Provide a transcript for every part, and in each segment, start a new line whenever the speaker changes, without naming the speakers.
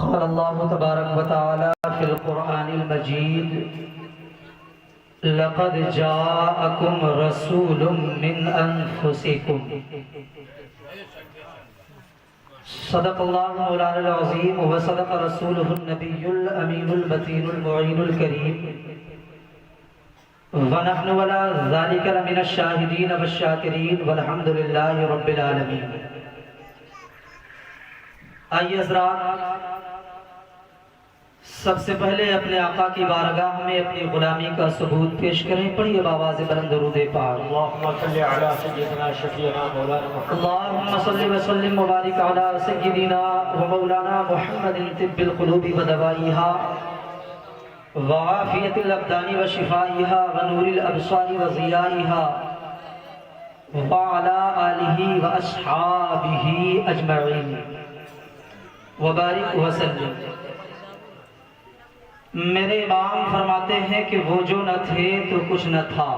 قال الله تبارك وتعالى في القرآن المجيد لقد جاءكم رسول من أنفسكم صدق الله مولانا العظيم وصدق رسوله النبي الأمين المتين المعين الكريم ونحن ولا ذلك لمن الشاهدين والشاكرين والحمد لله رب العالمين. آئیے حضرات، سب سے پہلے اپنے آقا کی بارگاہ میں اپنی غلامی کا ثبوت پیش کریں. پڑھیے بآواز بلند درود پاک.
اللهم صل على سيدنا شفيعنا مولانا محمد.
اللهم صل وسلم وبارك على سيدنا ومولانا محمد طب القلوب ودوائها وعافية الأبدان وشفائها ونور الأبصار وضيائها وعلى آله وأصحابه أجمعين وبارك وسلم. میرے امام فرماتے ہیں کہ وہ جو نہ تھے تو کچھ نہ تھا،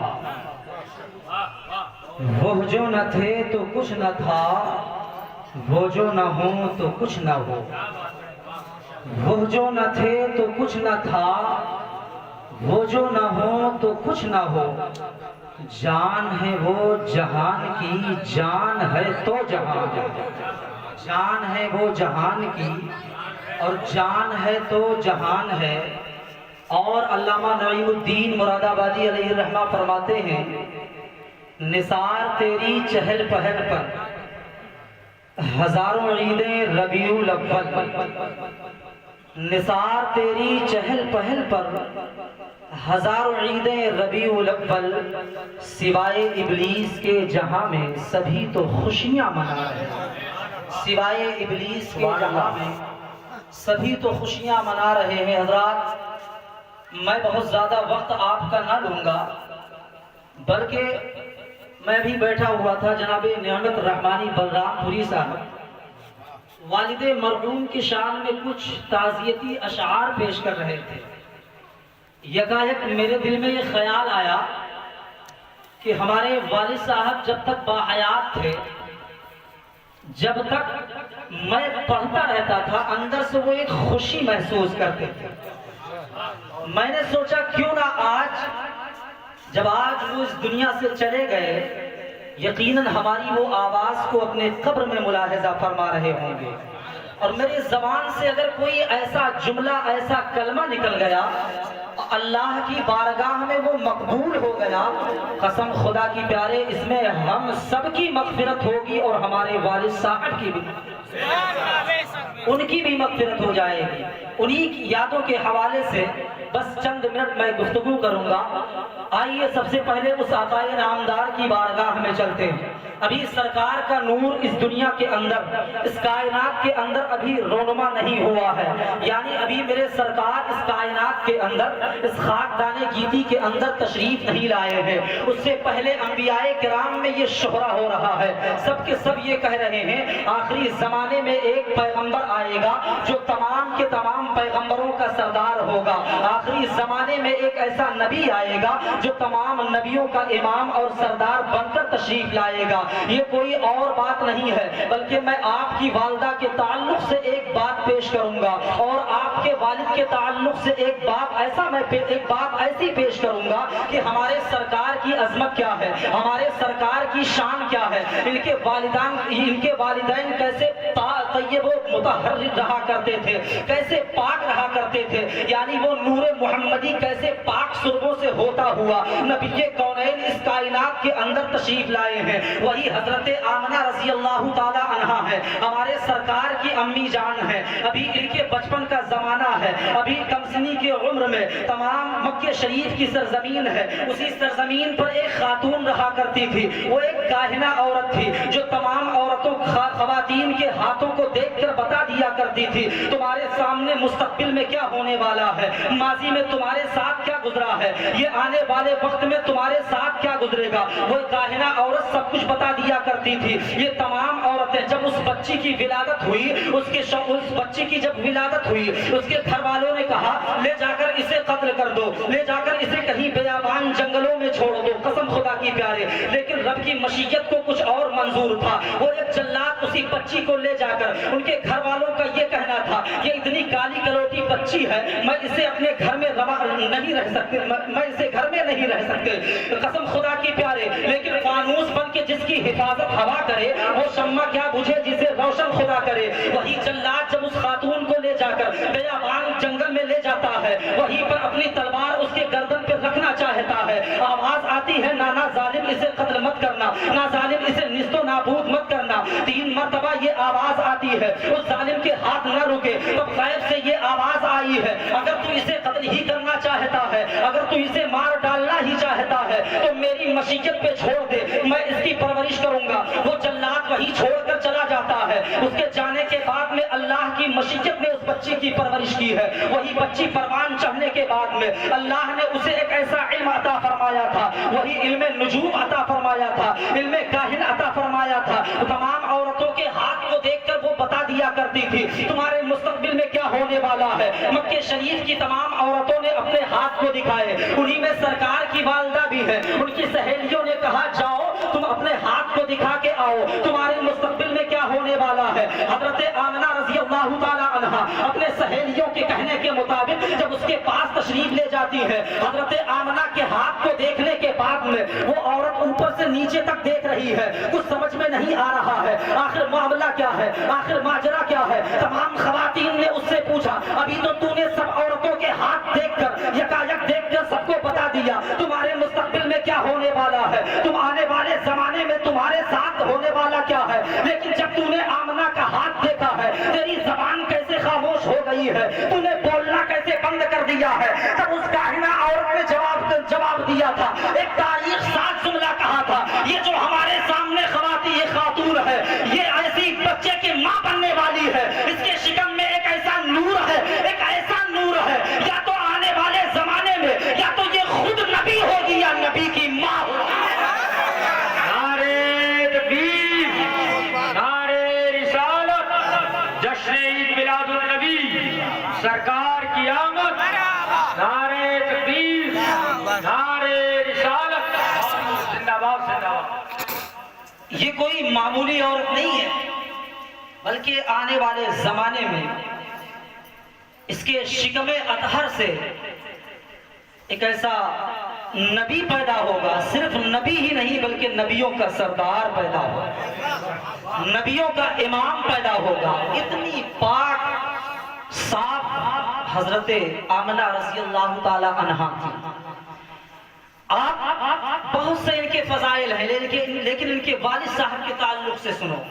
وہ جو نہ تھے تو کچھ نہ تھا، وہ جو نہ ہوں تو کچھ نہ ہو. وہ جو نہ تھے تو کچھ نہ تھا، وہ جو نہ ہو تو کچھ نہ ہو. جان ہے وہ جہان کی، جان ہے تو جہان ہے. جان ہے وہ جہان کی اور جان ہے تو جہان ہے. اور علامہ نعیم الدین مراد آبادی علیہ الرحمہ فرماتے ہیں نثار تیری چہل پہل پر ہزاروں عیدیں ربیع الاول. نثار تیری چہل پہل پر ہزاروں عیدیں ربیع الاول. سوائے ابلیس کے جہاں میں سبھی تو خوشیاں منا رہے ہیں. سوائے ابلیس کے جہاں میں سبھی تو خوشیاں منا رہے ہیں. حضرات، میں بہت زیادہ وقت آپ کا نہ لوں گا، بلکہ میں بھی بیٹھا ہوا تھا. جناب نعمت رحمانی بلرام پوری صاحب والد مرحوم کی شان میں کچھ تعزیتی اشعار پیش کر رہے تھے. یکایک میرے دل میں یہ خیال آیا کہ ہمارے والد صاحب جب تک باحیات تھے، جب تک میں پڑھتا رہتا تھا، اندر سے وہ ایک خوشی محسوس کرتے تھے. میں نے سوچا کیوں نہ آج جب آج وہ اس دنیا سے چلے گئے، یقیناً ہماری وہ آواز کو اپنے قبر میں ملاحظہ فرما رہے ہوں گے، اور میری زبان سے اگر کوئی ایسا جملہ، ایسا کلمہ نکل گیا، اللہ کی بارگاہ میں وہ مقبول ہو گیا، قسم خدا کی پیارے، اس میں ہم سب کی مغفرت ہوگی اور ہمارے والد صاحب کی بھی، ان کی بھی مغفرت ہو جائے گی. انہی کی یادوں کے حوالے سے بس چند منٹ میں گفتگو کروں گا. آئیے سب سے پہلے اس آقائے نامدار کی بارگاہ میں چلتے ہیں. ابھی سرکار کا نور اس دنیا کے اندر، اس کائنات کے اندر ابھی رونما نہیں ہوا ہے. یعنی ابھی میرے سرکار اس کائنات کے اندر، اس خاکدان گیتی کے اندر تشریف نہیں لائے ہیں. اس سے پہلے انبیاء کرام میں یہ شہرہ ہو رہا ہے. سب کے سب یہ کہہ رہے ہیں آخری زمانے میں ایک پیغمبر آئے گا جو تمام کے تمام پیغمبروں کا سردار ہوگا. آخری زمانے میں ایک ایسا نبی آئے گا جو تمام نبیوں کا امام اور سردار بن کر تشریف لائے گا. یہ کوئی اور بات نہیں ہے، بلکہ میں آپ کی والدہ کے تعلق سے ایک بات پیش کروں گا، اور آپ کے والد کے تعلق سے ایک بات ایسی پیش کروں گا کہ ہمارے سرکار کی عظمت کیا ہے، ہمارے سرکار کی شان کیا ہے. ان کے والدین کیسے طیب و مطہر رہا کرتے تھے، کیسے پاک رہا کرتے تھے. یعنی وہ نور محمدی کیسے پاک سربوں سے ہوتا ہوا نبی کونین اس کائنات کے اندر تشریف لائے ہیں. وہی حضرت آمنہ رضی اللہ تعالی عنہا ہے، ہمارے سرکار کی امی جان ہے. ابھی ان کے بچپن کا زمانہ ہے، ابھی کم سنی کے عمر میں تمام مکہ شریف کی سرزمین ہے. اسی سرزمین پر ایک خاتون رہا کرتی تھی. وہ ایک کاہنہ عورت تھی جو تمام عورتوں خواتین کے ہاتھوں کو دیکھ کر بتا دیا کرتی تھی تمہارے سامنے مستقبل میں کیا ہونے والا ہے، ماضی میں تمہارے ساتھ کیا گزرا ہے، یہ آنے والے وقت میں تمہارے ساتھ کیا گزرے گا. وہ کاہنہ عورت سب کچھ بتا دیا کرتی تھی. یہ تمام عورتیں جب اس بچی کی ولادت ہوئی، اس بچی کی جب ولادت ہوئی، اس کے گھر والوں نے کہا لے جا کر اسے قتل کر دو، لے جا کر اسے کہیں بیابان جنگلوں میں چھوڑ دو. قسم خدا کی پیارے، لیکن رب کی مشیت کو کچھ اور منظور تھا. وہ ایک جلاد اسی بچی کو لے جا کر ان کے گھر والوں والوں کا یہ کہنا تھا یہ اتنی کالی کلوٹی بچی ہے میں اسے اپنے گھر میں نہیں رہ سکتے، میں اسے گھر میں نہیں رہ سکتے، قسم خدا کی پیارے، لیکن فانوس بن کے جس کی حفاظت ہوا کرے وہ شمع کیا بجھے جسے روشن خدا کرے۔ وہی جلاد جب اس خاتون کو لے جا کر بیابان جنگل میں لے جاتا ہے، وہیں پر اپنی تلوار اس کے گردن پہ رکھنا چاہتا ہے، آواز آتی ہے نا ظالم اسے قتل مت کرنا، نا ظالم اسے نیست و نابود مت کرنا۔ 3 مرتبہ یہ آواز آتی ہے، اس ظالم کے ہاتھ نہ رکے، تب غیب سے یہ آواز آئی ہے اگر تو اسے قتل ہی کرنا چاہتا ہے، اگر تو اسے مار ڈالنا ہی چاہتا ہے تو میری مشیت پہ چھوڑ دے، میں اس کی پرورش کروں گا۔ وہ جلاد وہی چھوڑ کر چلا جاتا ہے، اس کے جانے کے بعد میں اللہ کی مشیت نے اس بچی کی پرورش کی ہے۔ وہی بچی پروان چڑھنے کے بعد میں اللہ نے اسے ایک ایسا علم عطا فرمایا تھا، وہی علم نجوم عطا فرمایا تھا، علم کاہن عطا فرمایا تھا۔ تمام عورتوں کے ہاتھ کو دیکھ کر وہ بتا دیا کرتی تھی تمہارے مستقبل میں کیا ہونے والا ہے۔ مکہ شریف کی تمام عورتوں نے اپنے ہاتھ کو دکھائے، انہی میں سرکار کی والدہ بھی ہے، ان کی سہیلیوں نے کہا جاؤ تم اپنے ہاتھ کو دکھا کے آؤ تمہارے مستقبل میں کیا ہونے والا ہے۔ حضرت آمنہ رضی اللہ تعالی عنہا اپنے سہیلیوں کے کہنے کے مطابق جب اس کے پاس تشریف لے جاتی ہے، حضرت آمنہ کے ہاتھ کو دیکھنے کے بعد میں وہ عورت اوپر سے نیچے تک دیکھ رہی ہے، کچھ سمجھ میں نہیں آ رہا ہے آخر معاملہ کیا ہے، آخر ماجرا کیا ہے۔ تمام خواتین نے اس سے پوچھا ابھی تو تو نے سب عورتوں کے ہاتھ دیکھ کر یکایک دیکھ کر سب کو بتا دیا تمہارے مستقبل میں کیا ہونے والا ہے، تم آنے والے زمانے میں تمہارے ساتھ ہونے والا کیا ہے، لیکن جب تو نے آمنہ کا ہاتھ دیکھا ہے تیری زبان کیسے خاموش ہو گئی ہے، تو نے بولنا کیسے بند کر دیا ہے۔ تب اس کاہنہ عورت نے جواب دیا تھا، ایک تاریخ ساز جملہ کہا تھا، یہ جو ہمارے سامنے خاتون ہے یہ ایسی بچے کی ماں بننے والی ہے، اس کے شکم میں ایک ایسا نور ہے، ایک ایسا نور ہے، یا تو آنے والے زمانے میں یا تو یہ خود نبی ہوگی یا نبی کی ماں ہوگی۔
نعرے تکبیر، نعرے رسالت، جشن عید میلاد النبی، سرکار کی آمد، نعرے تکبیر، نعرے رسالت، زندہ باد زندہ باد۔
یہ کوئی معمولی عورت نہیں ہے بلکہ آنے والے زمانے میں اس کے شکم اطہر سے ایک ایسا نبی پیدا ہوگا، صرف نبی ہی نہیں بلکہ نبیوں کا سردار پیدا ہوگا، نبیوں کا امام پیدا ہوگا۔ اتنی پاک صاف حضرت آمنہ رضی اللہ تعالی عنہا تھی۔ آپ بہت سے ان کے فضائل ہیں لیکن ان کے والد صاحب کے تعلق سے سنو۔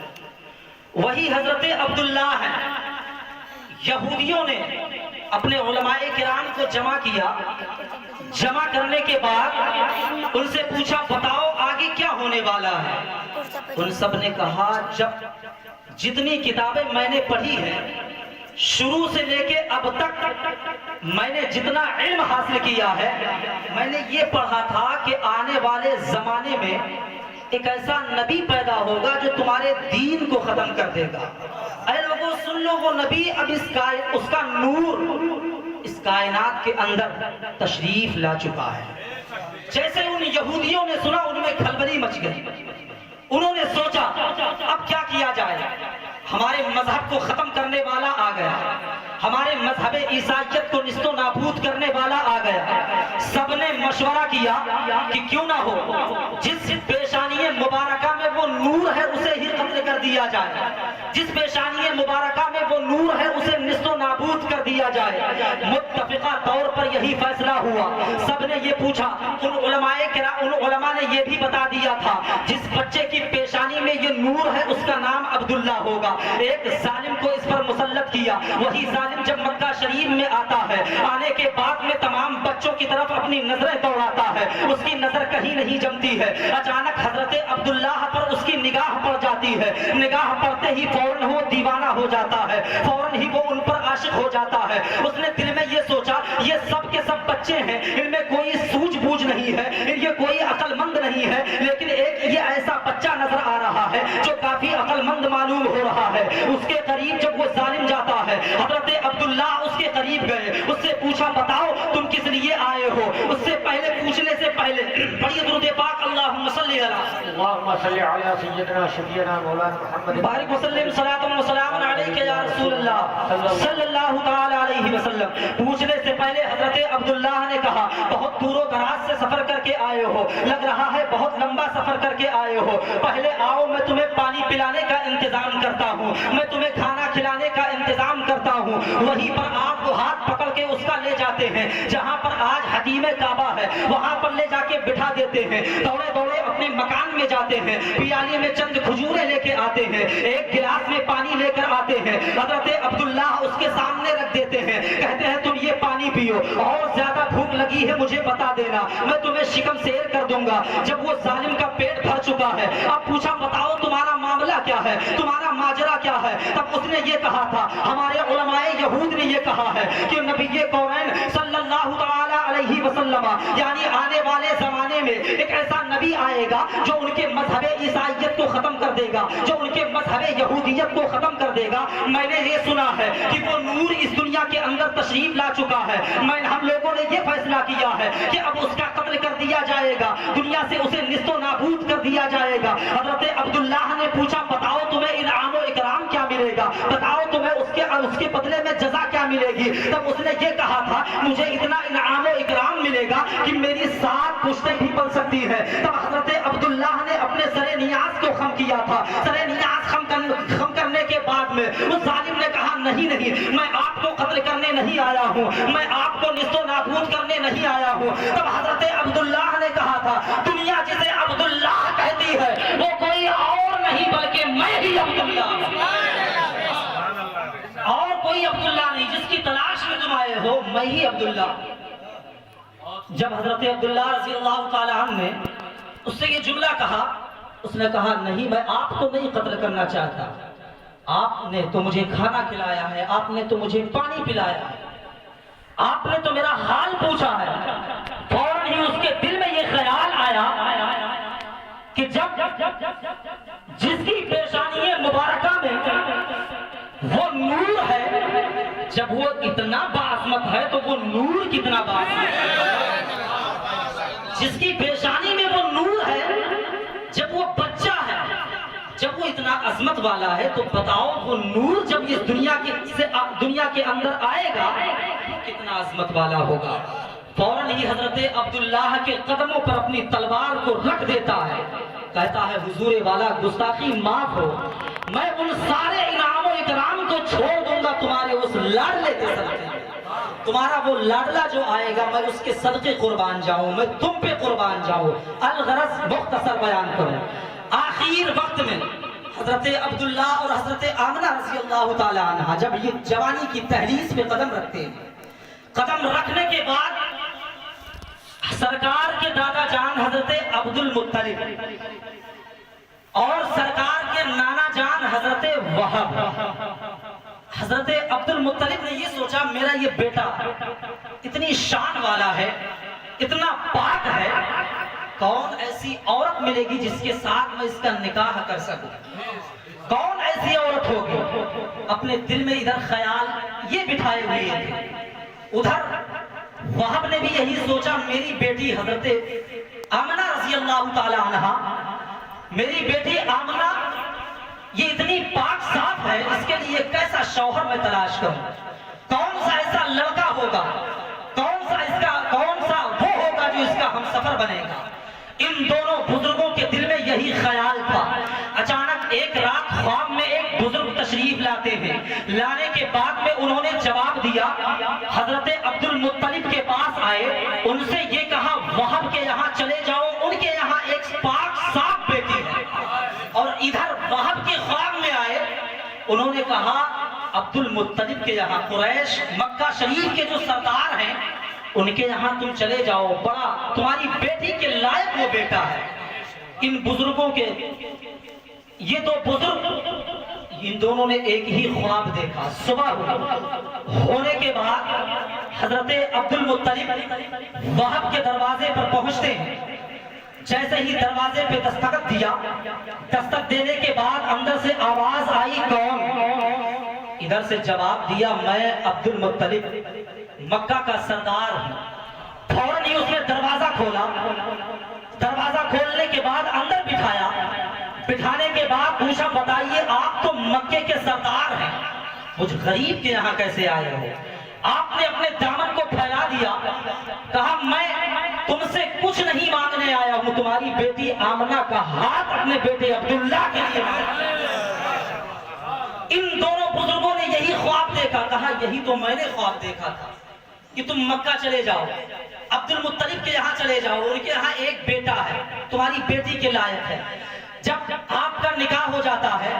وہی حضرت عبداللہ ہیں۔ یہودیوں نے اپنے علماء کرام کو جمع کیا، جمع کرنے کے بعد ان سے پوچھا بتاؤ آگے کیا ہونے والا ہے۔ ان سب نے کہا جب جتنی کتابیں میں نے پڑھی ہیں شروع سے لے کے اب تک میں نے جتنا علم حاصل کیا ہے میں نے یہ پڑھا تھا کہ آنے والے زمانے میں ایک ایسا نبی پیدا ہوگا جو تمہارے دین کو ختم کر دے گا۔ اے لوگوں سن لو، وہ نبی اب اس کا نور اس کائنات کے اندر تشریف لا چکا ہے۔ جیسے ان یہودیوں نے سنا ان میں کھلبلی مچ گئی، انہوں نے سوچا اب کیا کیا جائے، ہمارے مذہب کو ختم کرنے والا آ گیا، ہمارے مذہب عیسائیت کو نست و نابود کرنے والا آ گیا۔ سب نے مشورہ کیا کہ کیوں نہ ہو جس پیشانی مبارکہ میں وہ نور ہے اسے ہی قتل کر دیا جائے، جس پیشانی مبارکہ میں وہ نور ہے اسے نست و نابود کر دیا جائے۔ متفقہ طور پر یہی فیصلہ ہوا۔ سب نے یہ پوچھا، ان علماء نے یہ بھی بتا دیا تھا جس بچے کی پیشانی میں یہ نور ہے اس کا نام عبداللہ ہوگا۔ ایک ظالم کو اس پر مسلط کیا، وہی ظالم جب مکہ شریف میں آتا ہے آنے کے بعد میں تمام بچوں کی طرف اپنی نظریں دوڑاتا ہے، اس کی نظر کہیں نہیں جمتی ہے۔ اچانک حضرت عبداللہ پر اس کی نگاہ پڑ جاتی ہے، نگاہ پڑتے ہی فوراً وہ دیوانہ ہو جاتا ہے، فوراً ہی وہ ان پر عاشق ہو جاتا ہے۔ اس نے دل میں یہ سوچا یہ سب کے سب بچے ہیں، ان میں کوئی سوجھ بوجھ نہیں ہے، یہ کوئی عقل مند نہیں ہے، لیکن ایک یہ ایسا بچہ نظر آ رہا ہے جو کافی عقل مند معلوم ہو رہا ہے. اس کے قریب جب وہ ظالم جاتا ہے, حضرت عبداللہ اس کے قریب گئے, اس سے پوچھا بتاؤ تم کس لیے آئے ہو. اس سے پہلے پوچھنے سے پہلے پڑھیے درود پاک اللہم صلی علی
اللهم صل على سيدنا شفيعنا مولانا محمد
بارک وسلم صلاۃ و سلام علیک یا رسول اللہ صلی اللہ تعالی علیہ وسلم. پوچھنے سے پہلے حضرت عبداللہ نے کہا بہت دور و دراز سے سفر کر کے آئے ہو, لگ رہا ہے بہت لمبا سفر کر کے آئے ہو. پہلے آؤ میں تمہیں پانی پلانے کا انتظام کرتا ہوں, میں تمہیں کھانا کھلانے کا انتظام کرتا ہوں. وہیں پر آپ کو ہاتھ پکڑ کے اس کا لے جاتے ہیں جہاں پر آج حتیم کعبہ ہے, وہاں پر لے جا کے بٹھا دیتے ہیں. دوڑے دوڑے اپنے مکان میں جاتے ہیں, پیالے میں چند کھجوریں لے کے آتے ہیں, ایک گلاس میں پانی لے کر آتے ہیں. حضرت عبداللہ اس کے سامنے رکھ دیتے ہیں, کہتے ہیں تم یہ پانی پیو, اور زیادہ بھوک لگی ہے مجھے بتا دینا, میں تمہیں شکم سیر کر دوں گا. جب وہ ظالم کا پیٹ بھر چکا ہے, اب پوچھا بتاؤ تمہارا معاملہ کیا ہے, تمہارا ماجرا کیا ہے. تب اس نے یہ کہا تھا, ہمارے علماء یہود نے یہ کہا ہے کہ نبی کونین صلی اللہ تعالی علیہ وسلم یعنی آنے والے زمانے میں ایک ایسا نبی آئے گا جو ان کے مذہب عیسائیت کو ختم کر دے گا, جو ان کے مذہب یہودیت کو ختم کر دے گا. میں نے یہ سنا ہے کہ وہ نور اس دنیا کے اندر تشریف لا چکا ہے. ہم لوگوں نے یہ فیصلہ کیا ہے کہ اب اس کا قتل کر دیا جائے گا, دنیا سے اسے نیست و نابود کر دیا جائے گا. حضرت عبداللہ نے پوچھا بتاؤ تمہیں انعام و اکرام کیا ملے گا, بتاؤ تمہیں اس کے بدلے میں جزا کیا ملے گی. تب اس نے یہ کہا تھا مجھے اتنا انعام و اکرام ملے گا کہ میری 7 پشتیں بھی پل سکتی ہے. تب حضرت عبداللہ نے اپنے سر نیاز کو خم کیا تھا. سر نیاز خم کرنے کے بعد میں اس ظالم نے کہا نہیں نہیں, میں آپ کو قتل کرنے نہیں آیا ہوں, میں آپ کو نیست و نابود کرنے نہیں آیا ہوں. تب حضرت عبداللہ نے کہا تھا دنیا جسے عبداللہ کہتی ہے وہ کوئی اور نہیں بلکہ میں ہی عبداللہ, اور کوئی عبداللہ نہیں. جس کی تلاش میں تم آئے ہو میں ہی عبداللہ. جب حضرت عبداللہ رضی اللہ تعالی عنہ نے اس سے یہ جملہ کہا, اس نے کہا نہیں میں آپ کو نہیں قتل کرنا چاہتا, آپ نے تو مجھے کھانا کھلایا ہے, آپ نے تو مجھے پانی پلایا ہے, آپ نے تو میرا حال پوچھا ہے. فوراً ہی اس کے دل میں یہ خیال آیا کہ جب جس کی پیشانی مبارکہ میں وہ نور ہے, جب وہ اتنا باعظمت ہے تو وہ نور کتنا باعظمت ہے. جس کی پیشانی میں وہ نور ہے, جب وہ بچہ ہے, جب وہ اتنا عظمت والا ہے, تو بتاؤ وہ نور جب اس دنیا کے اندر آئے گا کتنا عظمت والا ہوگا. فوراً ہی حضرت عبداللہ کے قدموں پر اپنی تلوار کو رکھ دیتا ہے, کہتا ہے حضور والا گستاخی معاف ہو, میں ان سارے انعام و اکرام کو چھوڑ دوں گا تمہارے اس لاڈلے کے صدقے. تمہارا وہ لاڈلا جو آئے گا میں اس کے صدقے قربان جاؤں, میں تم پہ قربان جاؤں. الغرض مختصر بیان کروں, آخر وقت میں حضرت عبداللہ اور حضرت آمنہ رضی اللہ تعالی عنہ جب یہ جوانی کی تحریص پہ قدم رکھتے ہیں, قدم رکھنے کے بعد سرکار کے دادا جان حضرت عبد المطلب اور سرکار کے نانا جان حضرت وہب, حضرت عبد المطلب نے یہ سوچا میرا یہ بیٹا اتنی شان والا ہے, اتنا پاک ہے, کون ایسی عورت ملے گی جس کے ساتھ میں اس کا نکاح کر سکوں, کون ایسی عورت ہوگی. اپنے دل میں ادھر خیال یہ بٹھائے ہوئے تھے, ادھر وہب نے بھی یہی سوچا میری بیٹی حضرت آمنہ رضی اللہ تعالی عنہ, میری بیٹی آمنہ یہ اتنی پاک صاف ہے, اس کے لیے کیسا شوہر میں تلاش کروں, کون سا ایسا لڑکا ہوگا, کون سا وہ ہوگا جو اس کا ہم سفر بنے گا. ان دونوں بزرگوں کے دل میں یہی خیال تھا. اچانک ایک رات خواب میں ایک بزرگ تشریف لاتے ہیں, لانے کے بعد میں انہوں نے جواب دیا, حضرت عبد المطلب کے پاس آئے, ان سے یہ کہا وہب کے یہاں چلے جاؤ, ان کے یہاں ایک پاک صاف بیٹی ہے. اور ادھر وہب کے خواب میں آئے, انہوں نے کہا عبد المطلب کے یہاں, قریش مکہ شریف کے جو سردار ہیں ان کے یہاں تم چلے جاؤ, بڑا تمہاری بیٹی کے لائق وہ بیٹا ہے. ان بزرگوں کے یہ دو بزرگ, ان دونوں نے ایک ہی خواب دیکھا. صبح ہونے کے بعد حضرت عبد المطلب وہب کے دروازے پر پہنچتے ہیں, جیسے ہی دروازے پہ دستخط دیا، دستخط دینے کے بعد اندر سے آواز آئی کون؟ ادھر سے جواب دیا میں عبد المطلب مکہ کا سردار ہوں۔ فوراً ہی اس نے دروازہ کھولا، دروازہ کھولنے کے بعد اندر بٹھایا، بٹھانے کے بعد پوچھا بتائیے آپ تو مکے کے سردار ہیں، مجھ غریب کے یہاں کیسے آئے ہو؟ آپ نے اپنے دامن کو پھیلا دیا، کہا میں تم سے کچھ نہیں مانگنے آیا ہوں، تمہاری بیٹی آمنہ کا ہاتھ اپنے بیٹے عبداللہ کے لیے مانگا۔ ان دونوں بزرگوں نے یہی خواب دیکھا، کہا یہی تو میں نے خواب دیکھا تھا کہ تم مکہ چلے جاؤ، عبد المطلب کے یہاں چلے جاؤ، ان کے یہاں ایک بیٹا ہے، تمہاری بیٹی کے لائق ہے۔ جب آپ کا نکاح ہو جاتا ہے،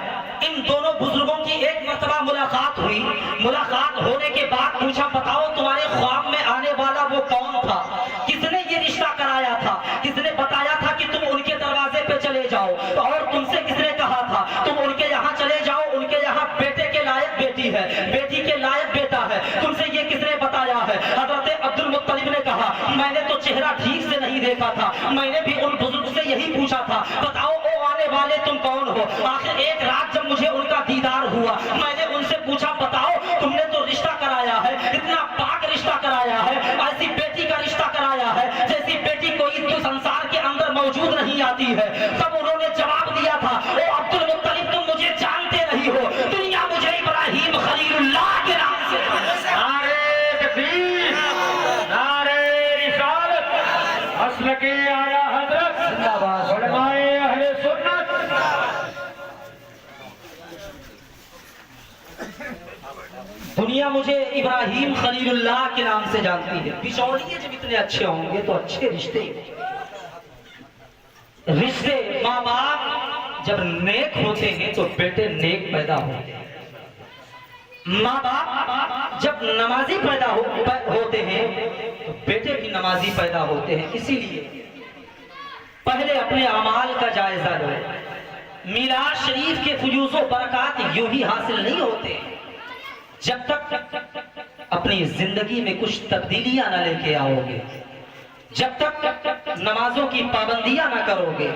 ان دونوں بزرگوں کی ایک مرتبہ ملاقات ہوئی، ملاقات ہونے کے بعد پوچھا بتاؤ تمہارے خواب میں آنے والا وہ کون تھا، کس نے یہ رشتہ کرایا تھا، کس نے بتایا تھا کہ تم ان کے دروازے پہ چلے جاؤ، اور تم سے کس نے کہا تھا تم ان کے یہاں چلے جاؤ، ان کے یہاں بیٹے کے لائق بیٹی ہے، بیٹی کے لائق بیٹا ہے، تم سے یہ کس نے بتایا ہے؟ حضرت عبد المطلب نے کہا میں نے تو چہرہ ٹھیک سے نہیں دیکھا تھا، میں نے بھی ان بزرگ سے یہی پوچھا تھا بتاؤ او آنے والے تم کون ہو؟ آخر ایک رات جب مجھے ان کا دیدار ہوا، میں نے ان سے پوچھا بتاؤ تم نے تو رشتہ کرایا ہے، اتنا پاک رشتہ کرایا ہے، ایسی بیٹی کا رشتہ کرایا ہے جیسی بیٹی کوئی تو سنسار کے اندر موجود نہیں آتی ہے۔ تب انہوں نے جواب دیا تھا او عبد المطلب تم مجھے جانتے نہیں ہو، دنیا مجھے ابراہیم خلیل اللہ کے نام سے
نعرے تکبیر، نعرے رسالت، مسلک اعلیٰ حضرت، علماء اہل سنت۔
دنیا مجھے ابراہیم خلیل اللہ کے نام سے جانتی ہے۔ بچولیے جب اتنے اچھے ہوں گے تو اچھے رشتے، رشتے ماں باپ جب نیک ہوتے ہیں تو بیٹے نیک پیدا ہوتے ہیں، ماں باپ جب نمازی پیدا ہوتے ہیں تو بیٹے بھی نمازی پیدا ہوتے ہیں۔ اسی لیے پہلے اپنے اعمال کا جائزہ لو۔ میلاد شریف کے فیوز و برکات یوں ہی حاصل نہیں ہوتے جب تک اپنی زندگی میں کچھ تبدیلیاں نہ لے کے آؤ گے، جب تک نمازوں کی پابندیاں نہ کرو گے،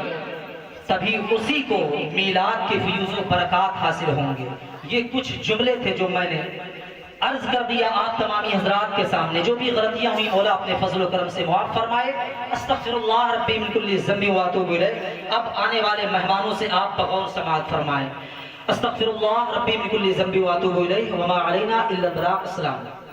تبھی اسی کو میلاد کے فیوز و برکات حاصل ہوں گے۔ یہ کچھ جملے تھے جو میں نے عرض کر دیا آپ تمامی حضرات کے سامنے۔ جو بھی غلطیاں ہوئی مولا اپنے فضل و کرم سے معاف فرمائے۔ استغفر اللہ ربی من کل ذنب واتوب الیہ۔ اب آنے والے مہمانوں سے آپ بغور سماعت فرمائیں۔ استغفر اللہ ربی من کل ذنب واتوب الیہ وما علینا الا البلاغ۔ السلام علیکم۔